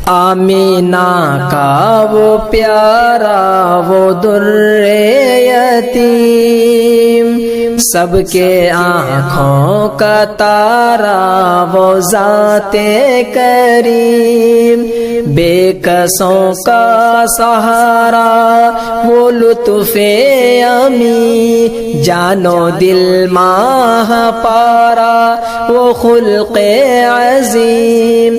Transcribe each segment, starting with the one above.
آمینہ کا وہ پیارا وہ در یتیم، سب کے آنکھوں کا تارا وہ ذات کریم، بے کسوں کا سہارا وہ لطف امی، جانو دل ماہ پارا وہ خلق عظیم،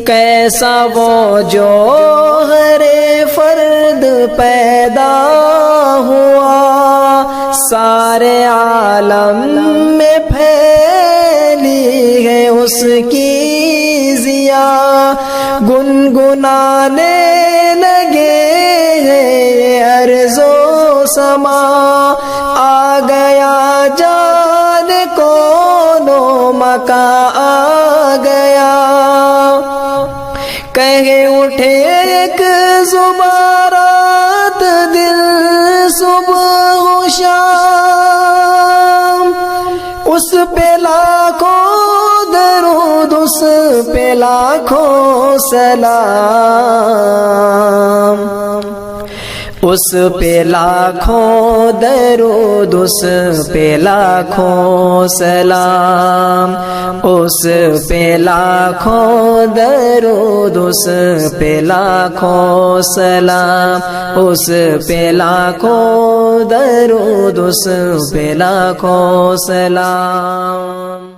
کیسا وہ جوہر فرد پیدا ہوا، سارے عالم میں پھیلی ہے اس کی ضیا، گنگنانے لگے ارض و سما، آ گیا جان کونو مکاں آ گیا، کہے اٹھے ایک زبارات دل صبح و شام، اس پہ لاکھوں درود اس پہ لاکھوں سلام، اس پہ لاکھوں درود اس پہ لاکھوں سلام، اس پہ لاکھوں درود اس پہ لاکھوں سلام، اس پہ لاکھوں درود اس پہ لاکھوں سلام۔